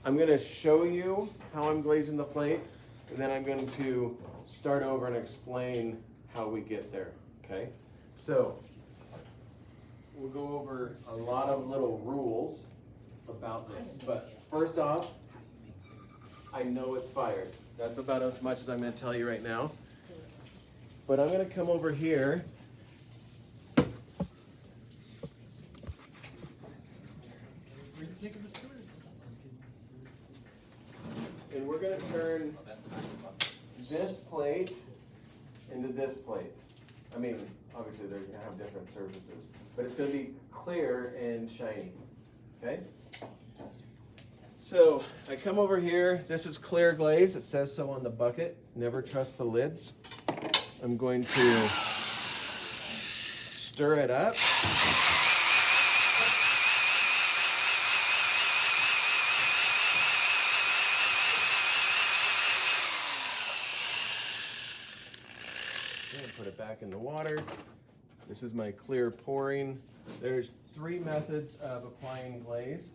I'm going to show you how I'm glazing the plate, and then I'm going to start over and explain how we get there, okay? So, we'll go over a lot of little rules about this, but first off, I know it's fired. That's about as much as I'm going to tell you right now. But I'm going to come over here. And we're going to turn this plate into this plate. I mean, obviously they're going to have different surfaces, but it's going to be clear and shiny, okay? So I come over here, this is clear glaze, it says so on the bucket, never trust the lids. I'm going to stir it up. And put it back in the water. This is my clear pouring. There's 3 methods of applying glaze.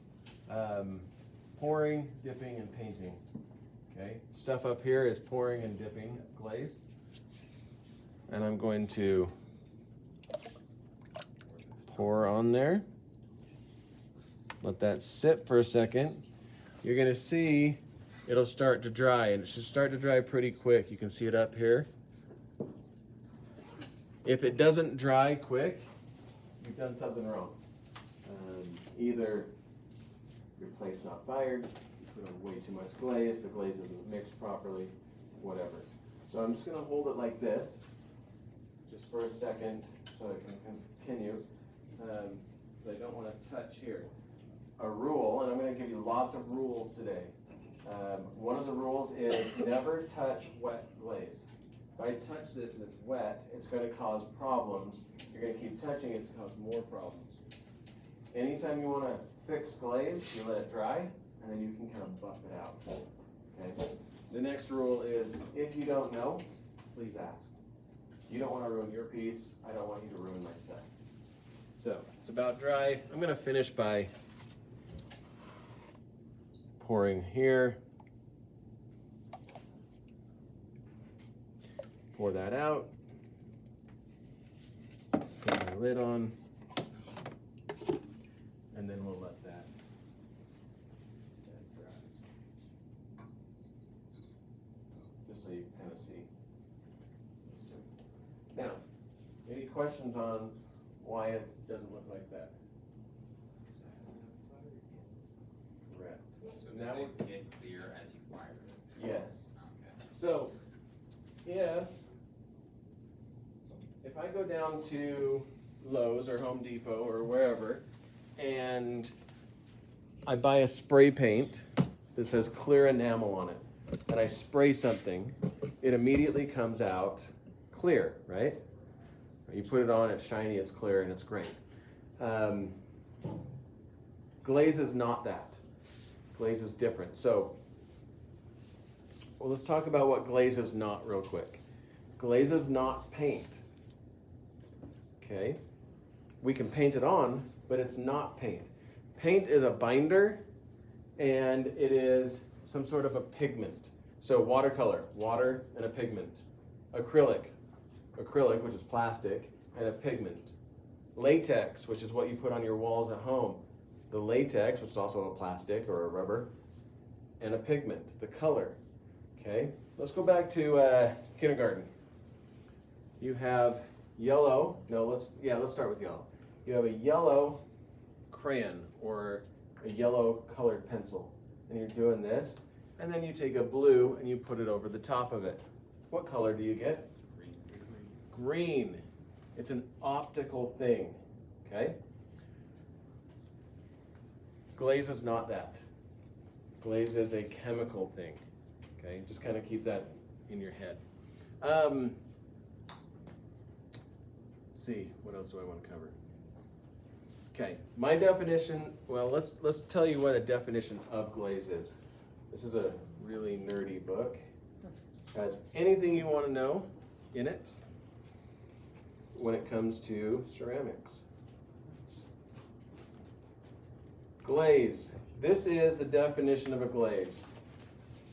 Pouring, dipping, and painting. Okay, stuff up here is pouring and dipping glaze. And I'm going to pour on there. Let that sit for a second. You're going to see it'll start to dry, and it should start to dry pretty quick. You can see it up here. If it doesn't dry quick, you've done something wrong. Either your plate's not fired, you put on way too much glaze, the glaze isn't mixed properly, whatever. So I'm just going to hold it like this, just for a second, so I can continue. But I don't want to touch here. A rule, and I'm going to give you lots of rules today. One of the rules is never touch wet glaze. If I touch this and it's wet, it's going to cause problems. You're going to keep touching it to cause more problems. Anytime you want to fix glaze, you let it dry, and then you can kind of buff it out. Okay. The next rule is, if you don't know, please ask. You don't want to ruin your piece. I don't want you to ruin my stuff. So it's about dry. I'm going to finish by pouring here. Pour that out. Put my lid on. And then we'll let that dry. Just so you kind of see. Now, any questions on why it doesn't look like that? Correct. So does it get clear as you fire it? Yes. Okay. So, if I go down to Lowe's or Home Depot or wherever, and I buy a spray paint that says clear enamel on it, and I spray something, it immediately comes out clear, right? You put it on, it's shiny, it's clear, and it's great. Glaze is not that. Glaze is different. So, well, let's talk about what glaze is not real quick. Glaze is not paint. Okay? We can paint it on, but it's not paint. Paint is a binder, and it is some sort of a pigment. So watercolor, water and a pigment. Acrylic, which is plastic, and a pigment. Latex, which is what you put on your walls at home. The latex, which is also a plastic or a rubber, and a pigment, the color. Okay, let's go back to kindergarten. You have yellow, let's start with yellow. You have a yellow crayon or a yellow colored pencil, and you're doing this, and then you take a blue and you put it over the top of it. What color do you get? Green. It's an optical thing, okay? Glaze is not that. Glaze is a chemical thing, okay? Just kind of keep that in your head. Let's see, what else do I want to cover? Okay, my definition, well, let's tell you what a definition of glaze is. This is a really nerdy book. It has anything you want to know in it when it comes to ceramics. Glaze This is the definition of a glaze,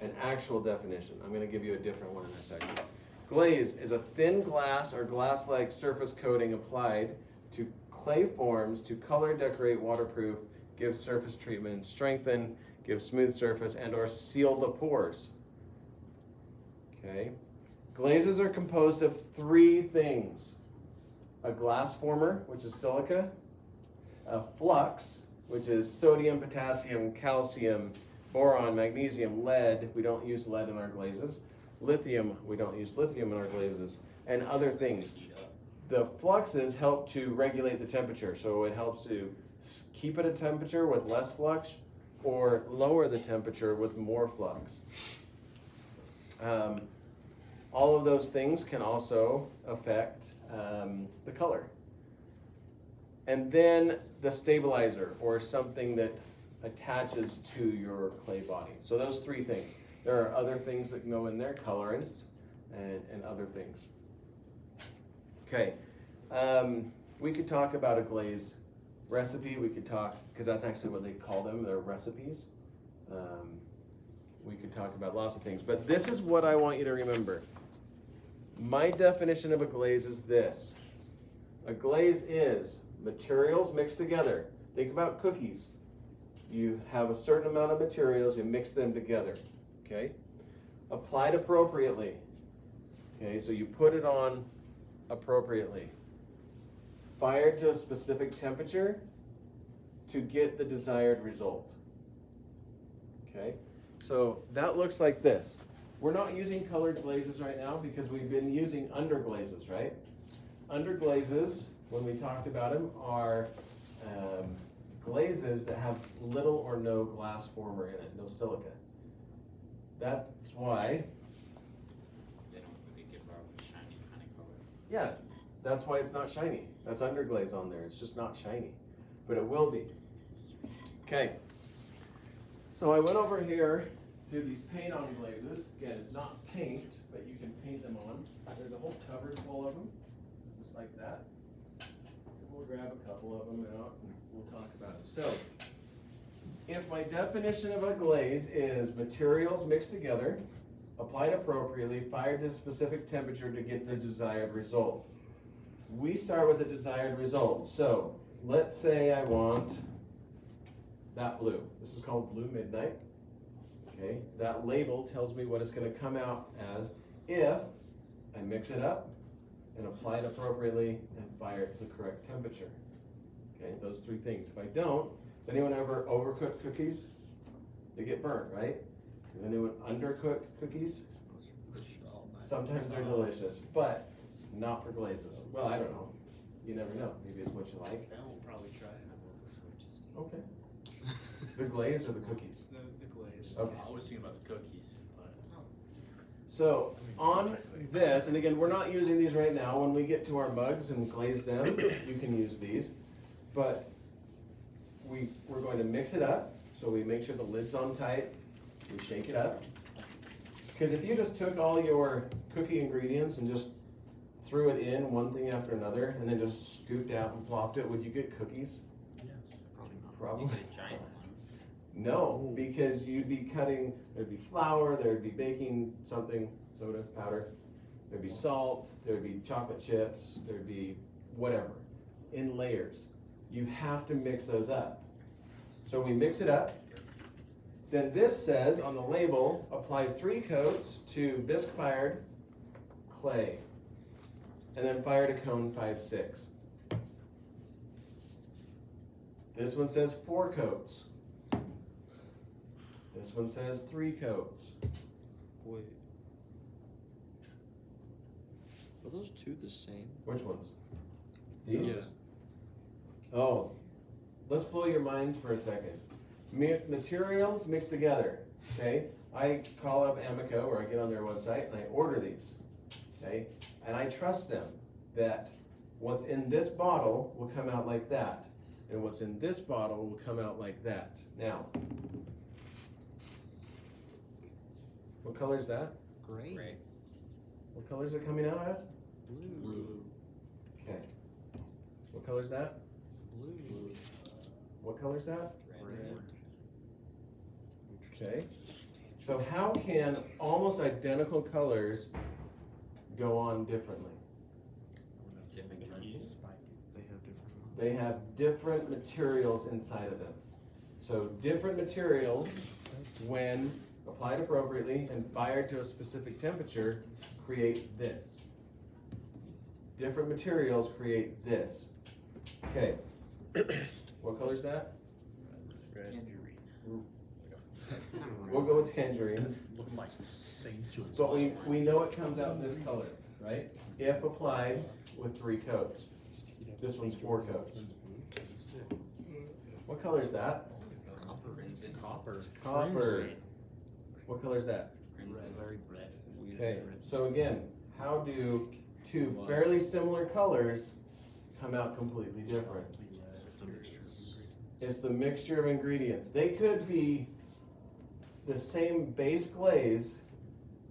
an actual definition. I'm going to give you a different one in a second. Glaze is a thin glass or glass-like surface coating applied to clay forms to color, decorate, waterproof, give surface treatment, strengthen, give smooth surface, and or seal the pores. Okay. Glazes are composed of three things. A glass former, which is silica, a flux, which is sodium, potassium, calcium, boron, magnesium, lead. We don't use lead in our glazes. Lithium, we don't use lithium in our glazes, and other things. The fluxes help to regulate the temperature, so it helps to keep it at temperature with less flux or lower the temperature with more flux. All of those things can also affect the color. And then the stabilizer, or something that attaches to your clay body. So those three things. There are other things that go in there, colorants and other things. Okay, we could talk about a glaze recipe. We could talk, because that's actually what they call them, they're recipes. We could talk about lots of things, but this is what I want you to remember. My definition of a glaze is this. A glaze is materials mixed together. Think about cookies. You have a certain amount of materials, you mix them together, okay? Applied appropriately. Okay, so you put it on appropriately. Fired to a specific temperature to get the desired result. Okay, so that looks like this. We're not using colored glazes right now because we've been using underglazes, right? Underglazes, when we talked about them, are glazes that have little or no glass former in it, no silica. That's why. They give off a shiny kind of color. Yeah, that's why it's not shiny. That's underglaze on there. It's just not shiny, but it will be. Okay. So I went over here to these paint-on glazes. Again, it's not paint, but you can paint them on. There's a whole cupboard full of them, just like that. We'll grab a couple of them out and we'll talk about it. So, if my definition of a glaze is materials mixed together, applied appropriately, fired to a specific temperature to get the desired result. We start with the desired result. So, let's say I want that blue. This is called Blue Midnight. Okay, that label tells me what it's going to come out as if I mix it up and apply it appropriately and fire it to the correct temperature. Okay, those three things. If I don't, does anyone ever overcook cookies? They get burnt, right? Does anyone undercook cookies? Sometimes they're delicious, but not for glazes. Well, I don't know. You never know. Maybe it's what you like. I'll probably try it. Okay. The glaze or the cookies? The glaze. Okay. I was thinking about the cookies, but. So on this, and again, we're not using these right now. When we get to our mugs and glaze them, you can use these. But we're going to mix it up. So we make sure the lid's on tight. We shake it up. Because if you just took all your cookie ingredients and just threw it in one thing after another and then just scooped out and plopped it, would you get cookies? Yes. Probably not. Probably. You get a giant one. No, because you'd be cutting, there'd be flour, there'd be baking something, soda, powder, there'd be salt, there'd be chocolate chips, there'd be whatever, in layers. You have to mix those up. So we mix it up. Then this says on the label, apply 3 coats to bisque fired clay. And then fire to cone 5-6. This one says 4 coats. This one says 3 coats. Wait. Are those two the same? Which ones? These? Yes. Oh, let's blow your minds for a second. Materials mixed together, okay? I call up Amico or I get on their website and I order these, okay? And I trust them that what's in this bottle will come out like that. And what's in this bottle will come out like that. Now, what color is that? Gray. Gray. What color is it coming out as? Blue. Okay. What color is that? Blue. What color is that? Red. Okay. So how can almost identical colors go on differently? Different kinds. They have different. They have different materials inside of them. So different materials, when applied appropriately and fired to a specific temperature, create this. Different materials create this. Okay. What color is that? Tangerine. We'll go with tangerine. Looks like St. John's. But we know it comes out this color, right? If applied with 3 coats. This one's 4 coats. What color is that? Crimson. Copper. Copper. What color is that? Crimson. Very red. Okay, so again, how do 2 fairly similar colors come out completely different? The mixture. It's the mixture of ingredients. They could be the same base glaze,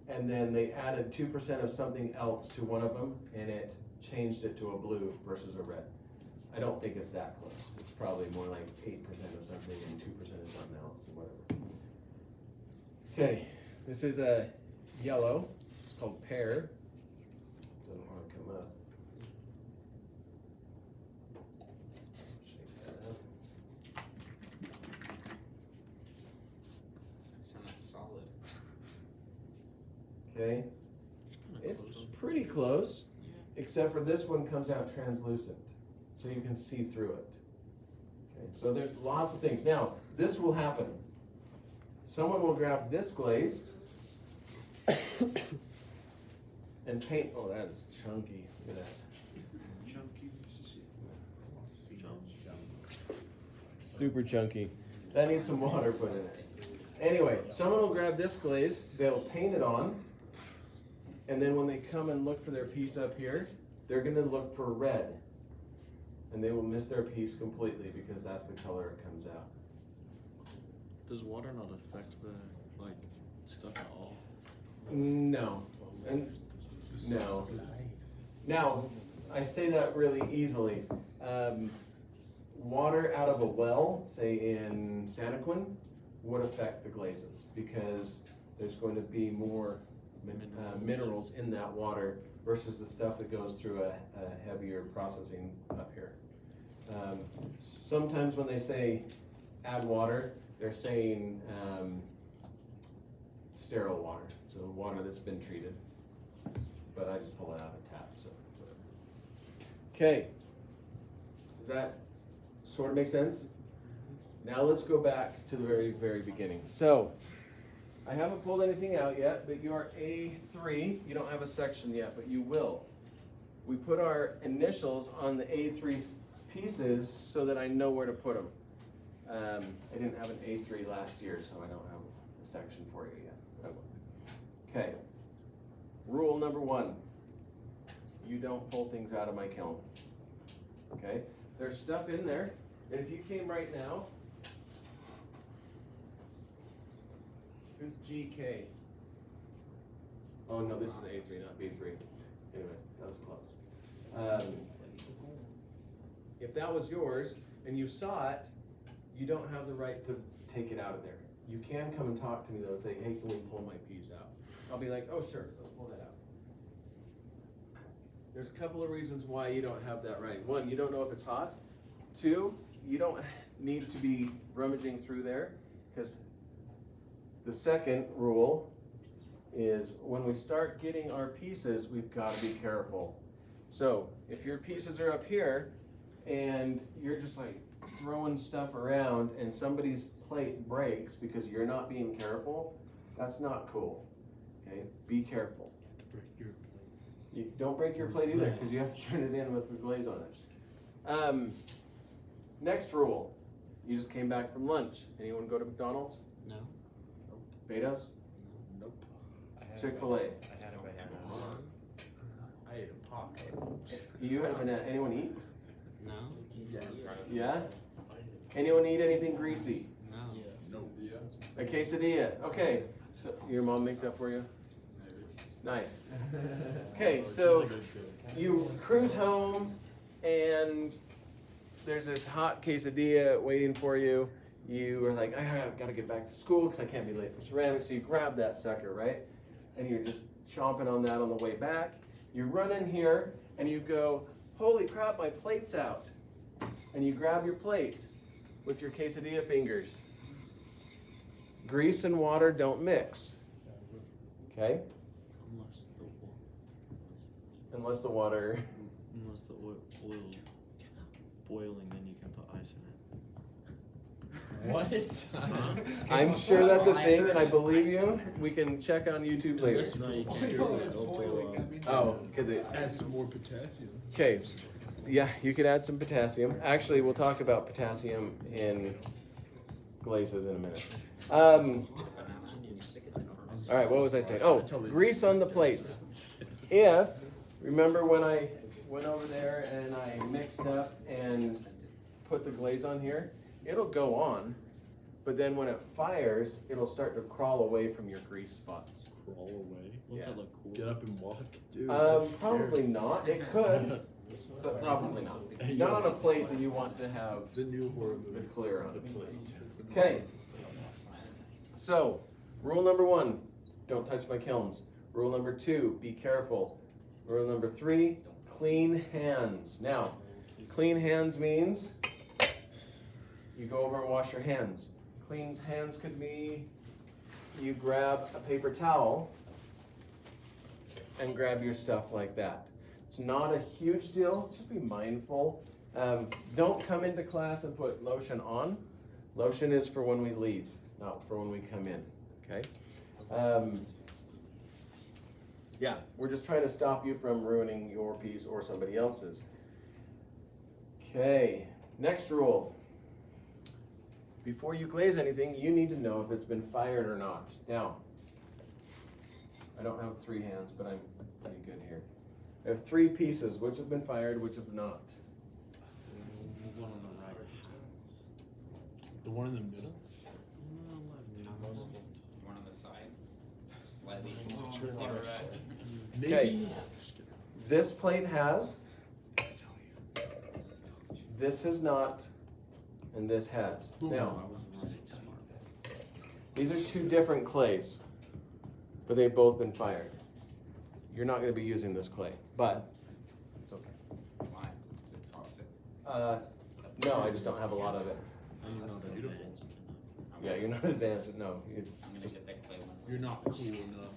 and then they added 2% of something else to one of them, and it changed it to a blue versus a red. I don't think it's that close. It's probably more like 8% of something and 2% of something else, or whatever. Okay, this is a yellow. It's called pear. Doesn't want to come up. Shake that up. Sounds solid. Okay, It's it's pretty close, except for this one comes out translucent, so you can see through it. Okay, so there's lots of things. Now, this will happen. Someone will grab this glaze and paint. Oh, that is chunky. Look at that. Chunky. Super chunky. That needs some water put in it. Anyway, someone will grab this glaze, they'll paint it on, and then when they come and look for their piece up here, they're gonna look for red. And they will miss their piece completely because that's the color it comes out. Does water not affect the like stuff at all? No. And no. Now, I say that really easily. Water out of a well, say in Santaquin, would affect the glazes because there's going to be more minerals in that water versus the stuff that goes through a heavier processing up here. Sometimes when they say add water, they're saying sterile water, so water that's been treated. But I just pull it out of the tap, so whatever. Okay, does that sort of make sense? Now let's go back to the very, very beginning. So, I haven't pulled anything out yet, but you are A3. You don't have a section yet, but you will. We put our initials on the A3 pieces so that I know where to put them. I didn't have an A3 last year, so I don't have a section for you yet. But I will. Okay. Rule number 1. You don't pull things out of my kiln. Okay? There's stuff in there, and if you came right now, who's GK? Oh no, this is A3, not B3. Anyway, that was close. If that was yours and you saw it, you don't have the right to take it out of there. You can come and talk to me though, say, hey, can we pull my piece out? I'll be like, oh sure, let's pull that out. There's a couple of reasons why you don't have that right. 1, you don't know if it's hot. 2, you don't need to be rummaging through there, because the second rule is when we start getting our pieces, we've got to be careful. So if your pieces are up here and you're just like throwing stuff around and somebody's plate breaks because you're not being careful, that's not cool. Okay, be careful. You don't break your plate either because you have to turn it in with the glaze on it. Next rule, you just came back from lunch. Anyone go to McDonald's? No. Beto's? Nope. Chick-fil-A? I had a banana. I ate a pop. You have anyone eat? No. Yes. Yeah? Anyone eat anything greasy? No. Nope. A quesadilla? Okay. So your mom make that for you? Nice. Okay, so you cruise home and there's this hot quesadilla waiting for you. you are like, I gotta get back to school because I can't be late for ceramics. So you grab that sucker, right? And you're just chomping on that on the way back. You run in here and you go, holy crap, my plate's out. And you grab your plate with your quesadilla fingers. Grease and water don't mix. Okay? Unless the water. Unless the oil boiling, then you can put ice in it. What? I'm sure that's a thing, and I believe you. We can check on YouTube later. No, you can't do it. Oh, because it. Add some more potassium. Okay. Yeah, you could add some potassium. Actually, we'll talk about potassium in glazes in a minute. All right, what was I saying? Oh, grease on the plates. Remember when I went over there and I mixed up and put the glaze on here? It'll go on, but then when it fires, it'll start to crawl away from your grease spots. Crawl away? Won't Yeah. that look cool? Get up and walk. Dude, Probably not. It could, but probably not. Not on a plate that you want to have The new horror the movie. clear on. The plate. Okay. So, rule number 1, don't touch my kilns. Rule number 2, be careful. Rule number 3, clean hands. Now, clean hands means you go over and wash your hands. Clean hands could be you grab a paper towel and grab your stuff like that. It's not a huge deal, just be mindful. Don't come into class and put lotion on. Lotion is for when we leave, not for when we come in, okay? Yeah, we're just trying to stop you from ruining your piece or somebody else's. Okay, next rule. Before you glaze anything, you need to know if it's been fired or not. Now, I don't have 3 hands, but I'm pretty good here. I have 3 pieces, which have been fired, which have not. the one on the right. The one in the middle? One on the side, slightly. Maybe. Okay. This plate has, this has not, and this has. Now, these are 2 different clays, but they've both been fired. You're not going to be using this clay, but it's okay. Why? Is it toxic? No, I just don't have a lot of it. That's beautiful. Yeah, you're not advanced. No, it's I'm gonna just get that clay one. You're not cool enough.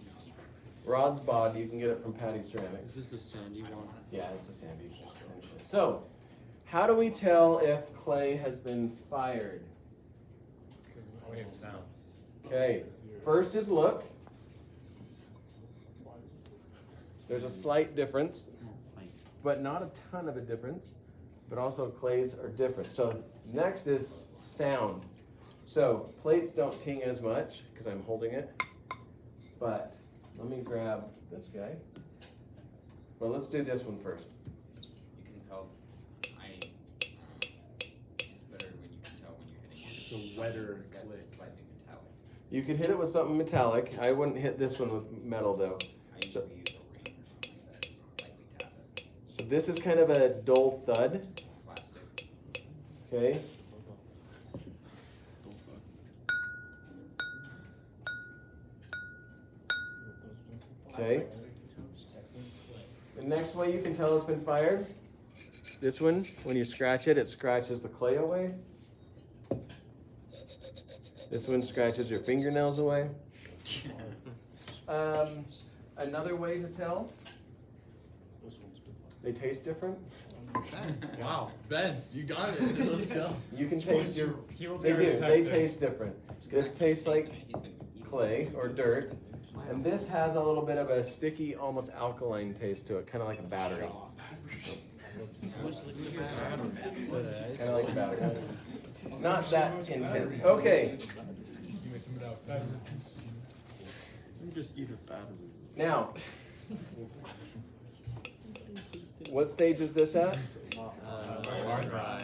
Rod's Bod. You can get it from Patty Is Ceramics. this the sandy one? Yeah, it's a sandy essentially. So, how do we tell if clay has been fired? The way it sounds. Okay, first is look. There's a slight difference, but not a ton of a difference. But also clays are different. So next is sound. So plates don't ting as much because I'm holding it. But let me grab this guy. Well, let's do this one first. You can tell. It's better when you can tell when you're hitting it. It's a wetter That's click. slightly metallic. You could hit it with something metallic. I wouldn't hit this one with metal though. I usually use a ring or something like that. Just lightly tap it. So this is kind of a dull thud. Plastic. Okay. Okay. The next way you can tell it's been fired, this one, when you scratch it, it scratches the clay away. This one scratches your fingernails away. Another way to tell, they taste different. Wow, Ben, you got it. Let's go. You can taste your, Hero's they gonna do, attack they them. taste different. This tastes like He's gonna eat clay or dirt, and this has a little bit of a sticky, almost alkaline taste to it, kind of like a battery. Kind of like a battery. Not that intense. Okay, You just eat a battery. now, what stage is this at? Dry.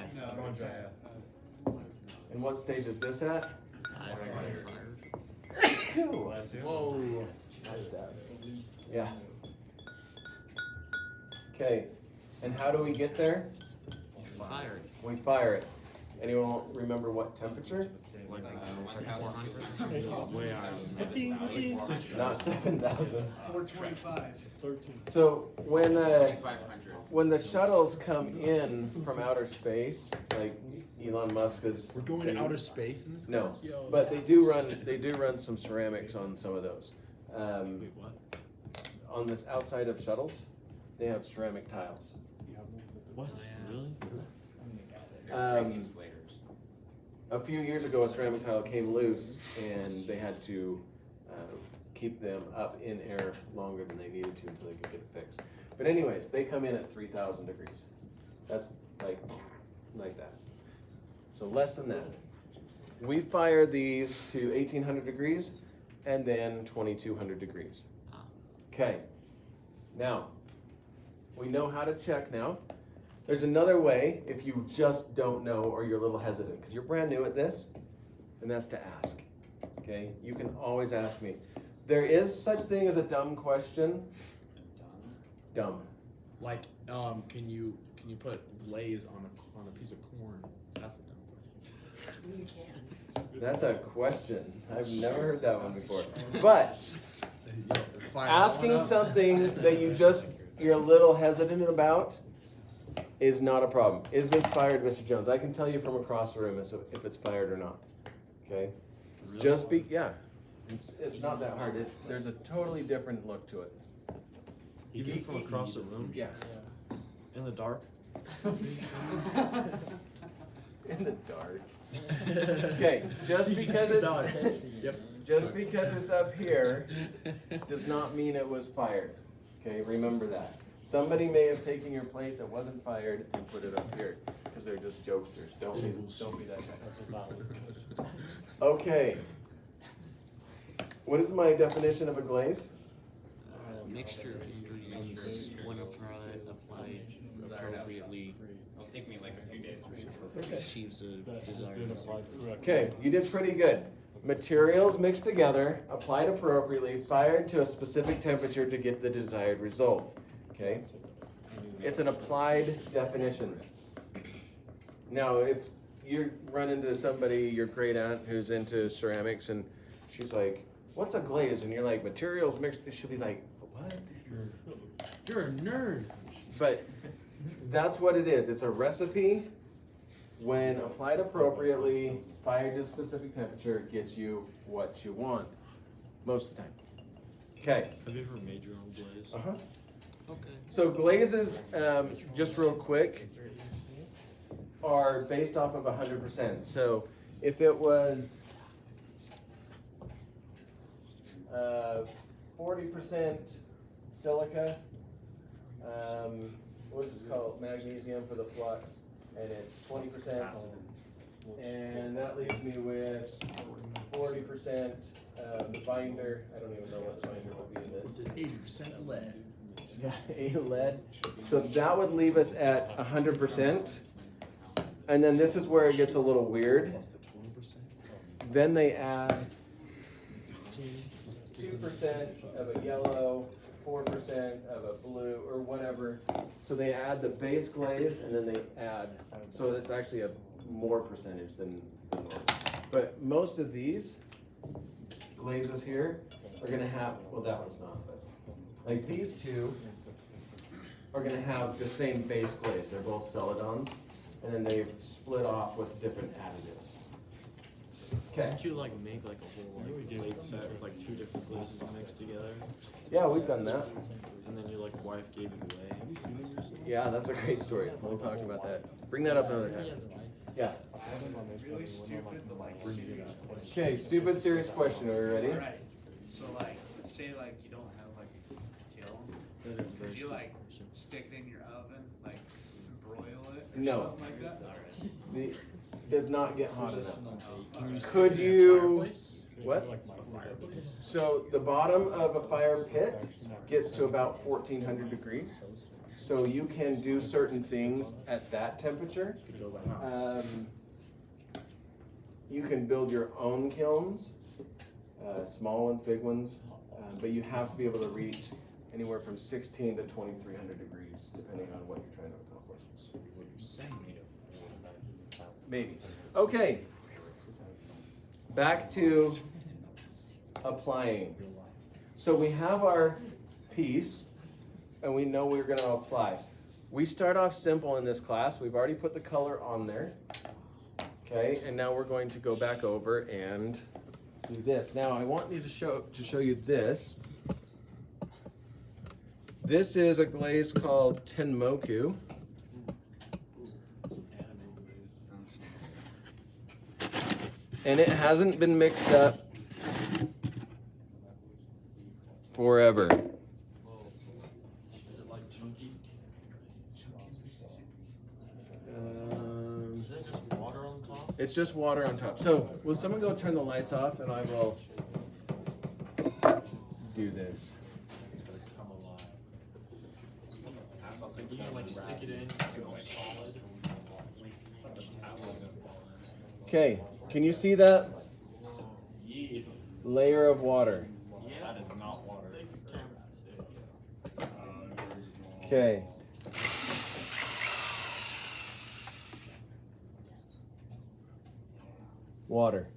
And what stage is this at? Whoa. Nice dab. Yeah. Okay, and how do we get there? Fired. We fire it. Anyone remember what temperature? Like, 1,400. way higher than that. Not 7,000. 425. 13. So when 2,500. when the shuttles come in from outer space, like Elon Musk is. We're going to outer space in this No, class? Yo, but they do run some ceramics on some of those. Wait, what? On the outside of shuttles, they have ceramic tiles. What? Really? Insulators. A few years ago, a ceramic tile came loose, and they had to keep them up in air longer than they needed to until they could get it fixed. But anyways, they come in at 3,000 degrees. That's like that. So less than that. We fire these to 1,800 degrees and then 2,200 degrees. Okay. Now, we know how to check now. There's another way if you just don't know or you're a little hesitant because you're brand new at this, and that's to ask. Okay? You can always ask me. There is such thing as a dumb question. Dumb. Like, can you put glaze on a piece of corn? That's a dumb question. You can. That's a question. I've never heard that one before. But asking something that you're a little hesitant about is not a problem. Is this fired, Mr. Jones? I can tell you from across the room if it's fired or not. Okay? Really? Yeah. It's not that hard. There's a totally different look to it. You can from across the room? Yeah. In the dark? In the dark. Okay, just because it's up here does not mean it was fired. Okay, remember that. Somebody may have taken your plate that wasn't fired and put it up here because they're just jokesters. Don't be that guy. Okay. What is my definition of a glaze? Mixture of ingredients when applied appropriately It'll take me like a few days to finish. achieves a desired result. Okay, you did pretty good. Materials mixed together, applied appropriately, fired to a specific temperature to get the desired result. Okay? It's an applied definition. Now, if you run into somebody, your great aunt who's into ceramics, and she's like, "What's a glaze?" And you're like, "Materials mixed," she'll be like, "What?" You're a nerd. But that's what it is. It's a recipe. When applied appropriately, fired to a specific temperature, gets you what you want. Most of the time. Okay. Have you ever made your own glaze? Uh-huh. Okay. So glazes, just real quick, are based off of 100%. So if it was 40% silica, we'll just call it magnesium for the flux, and it's 20%, and that leaves me with 40% the binder. I don't even know what binder would be in this. It's 80% lead. Yeah, a lead. So that would leave us at 100%. And then this is where it gets a little weird. Plus the 20%. Then they add 2% of a yellow, 4% of a blue, or whatever. So they add the base glaze, and then they add, so it's actually a more percentage than normal. But most of these glazes here are gonna have, well, that one's not, but like these two are gonna have the same base glaze. They're both celadons, and then they've split off with different additives. Okay. Can't you like make like a whole like plate set with like two different glazes mixed together? Yeah, we've done that. And then your like wife gave it away. Have you seen this or something? Yeah, that's a great story. We'll talk about that. Bring that up another time. Yeah. Really stupid, but like serious question. Okay, stupid, serious question. Are we ready? Right. So like, say like you don't have like a kiln. That is a very Could you stupid like question. stick it in your oven, like broil it or No. something like that? The, does not get hot enough. Can you Could stick it in a you- fireplace? What? Like a fireplace? So the bottom of a fire pit gets to about 1400 degrees. So you can do certain things at that temperature. Could build a house. You can build your own kilns, small ones, big ones, but you have to be able to reach anywhere from 16 to 2300 degrees, depending on what you're trying to accomplish. So what you're saying, maybe. Okay. Back to applying. So we have our piece, and we know we're going to apply. We start off simple in this class. We've already put the color on there. Okay, and now we're going to go back over and do this. Now I want you to show you this. This is a glaze called Tenmoku. And it hasn't been mixed up forever. Is it like chunky? Is that just water on top? It's just water on top. So, will someone go turn the lights off and I will do this. It's gonna come alive. You can like stick it in, go solid. Okay, can you see that Yeah. layer of water? That is not water. Okay. Water.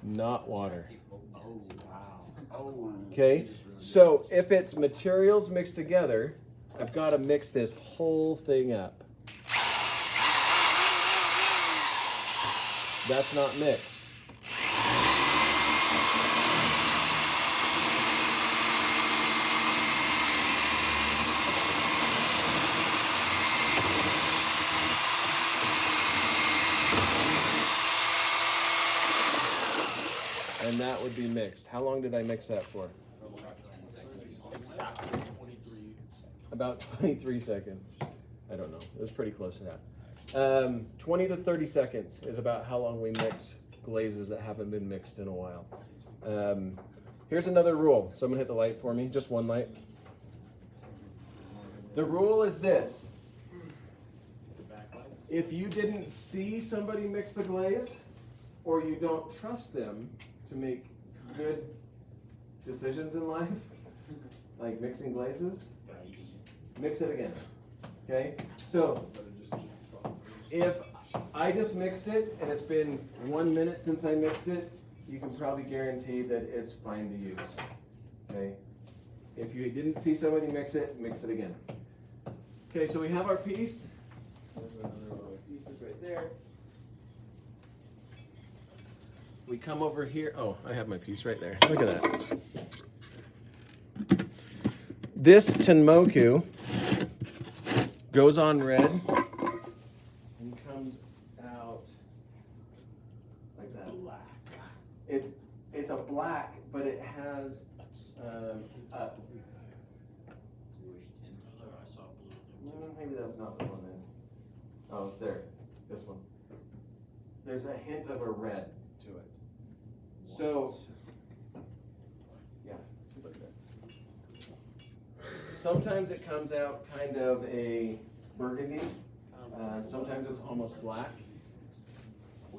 Not water. Oh wow. Oh. Okay, so if it's materials mixed together, I've got to mix this whole thing up. That's not mixed. And that would be mixed. How long did I mix that for? Exactly 23 seconds. About 23 seconds. I don't know. It was pretty close to that. 20 to 30 seconds is about how long we mix glazes that haven't been mixed in a while. Here's another rule. Someone hit the light for me. Just one light. The rule is this. If you didn't see somebody mix the glaze, or you don't trust them to make good decisions in life, like mixing glazes, mix it again. Okay? So, if I just mixed it and it's been 1 minute since I mixed it, you can probably guarantee that it's fine to use. Okay? If you didn't see somebody mix it again. Okay, so we have our piece. Piece is right there. We come over here. Oh, I have my piece right there. Look at that. This Tenmoku goes on red and comes out like that. Black. It's a black, but it has maybe that's not the one then. Oh, it's there. This one. There's a hint of a red to it. So, yeah, like that. Sometimes it comes out kind of a burgundy. Sometimes it's almost black.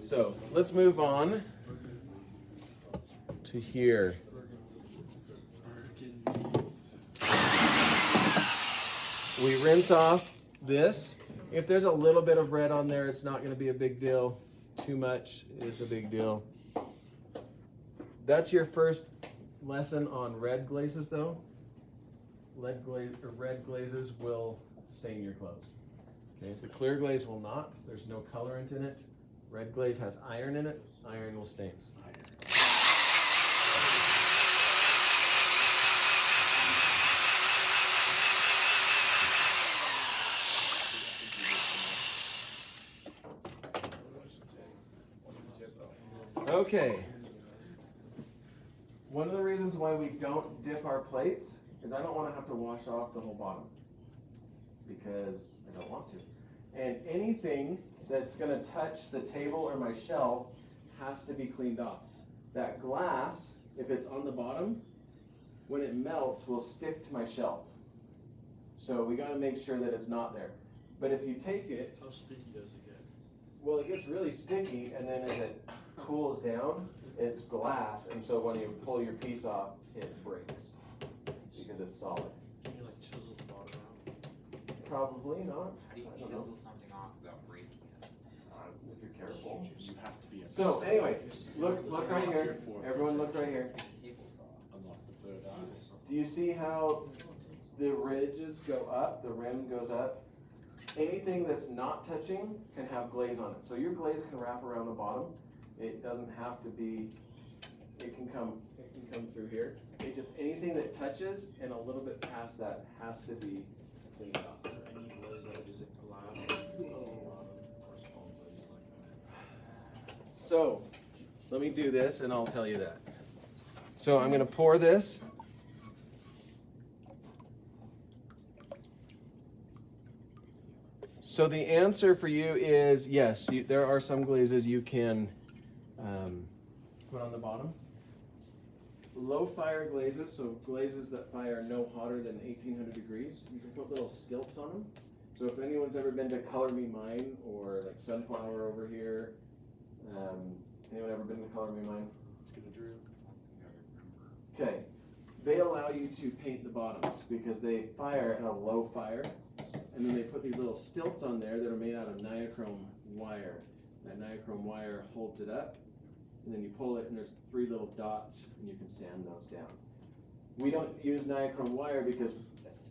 So, let's move on to here. We rinse off this. If there's a little bit of red on there, it's not going to be a big deal. Too much is a big deal. That's your first lesson on red glazes, though. Red glazes will stain your clothes. Okay, the clear glaze will not. There's no colorant in it. Red glaze has iron in it. Iron will stain. Okay. One of the reasons why we don't dip our plates is I don't want to have to wash off the whole bottom because I don't want to. And anything that's going to touch the table or my shelf has to be cleaned off. That glass, if it's on the bottom, when it melts, will stick to my shelf. So we got to make sure that it's not there. But if you take it, How sticky does it get? well, it gets really sticky, and then as it cools down, it's glass, and so when you pull your piece off, it breaks because it's solid. Can you like chisel the bottom out? Probably not. How do you I don't know. chisel something off without breaking it? careful. You have to be. So anyway, look right here. Everyone look right here. Unlock the third eye. Do you see how the ridges go up, the rim goes up? Anything that's not touching can have glaze on it. So your glaze can wrap around the bottom. It doesn't have to be, it can come through here. It just, anything that touches and a little bit past that has to be cleaned up. Any glaze that is glass. So, let me do this and I'll tell you that. So I'm gonna pour this. So the answer for you is yes, there are some glazes you can put on the bottom. Low fire glazes, so glazes that fire no hotter than 1800 degrees, you can put little stilts on them. So if anyone's ever been to Color Me Mine or like Sunflower over here, anyone ever been to Color Me Mine? Let's get a drill. Okay, they allow you to paint the bottoms because they fire at a low fire, and then they put these little stilts on there that are made out of nichrome wire. That nichrome wire holds it up, and then you pull it and there's 3 little dots and you can sand those down. We don't use nichrome wire because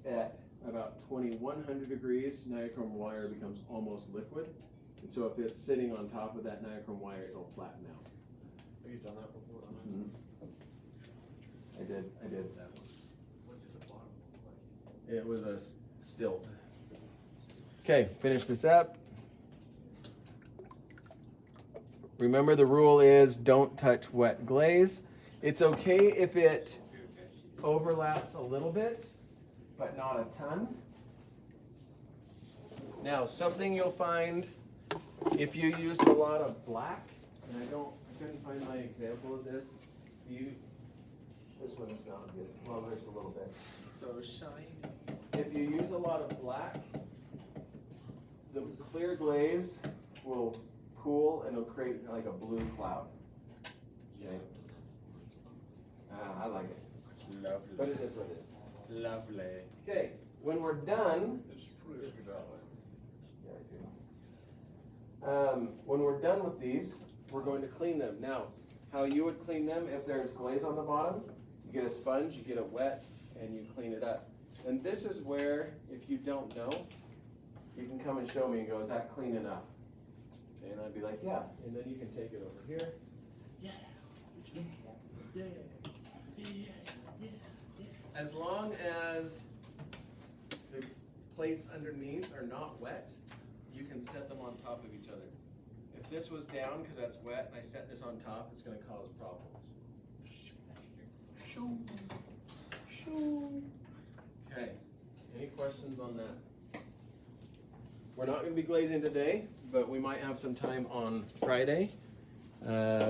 at about 2100 degrees, nichrome wire becomes almost liquid. And so if it's sitting on top of that nichrome wire, it'll flatten out. Have you done that before? Mm-hmm. I did that once. What does the bottom look like? It was a stilt. Okay, finish this up. Remember the rule is don't touch wet glaze. It's okay if it overlaps a little bit, but not a ton. Now, something you'll find if you used a lot of black, and I couldn't find my example of this. This one is not good. Well, there's a little bit. So shiny. If you use a lot of black, the clear glaze will pool and it'll create like a blue cloud. Okay. I like it, Lovely. but it is what it is. Lovely. Okay, when we're done, It's pretty good out yeah, I do. When we're done with these, we're going to clean them. Now, how you would clean them if there's glaze on the bottom, you get a sponge, you get it wet, and you clean it up. And this is where, if you don't know, you can come and show me and go, is that clean enough? And I'd be like, yeah. And then you can take it over here. As long as the plates underneath are not wet, you can set them on top of each other. If this was down because that's wet and I set this on top, it's going to cause problems. Okay, any questions on that? We're not going to be glazing today, but we might have some time on Friday.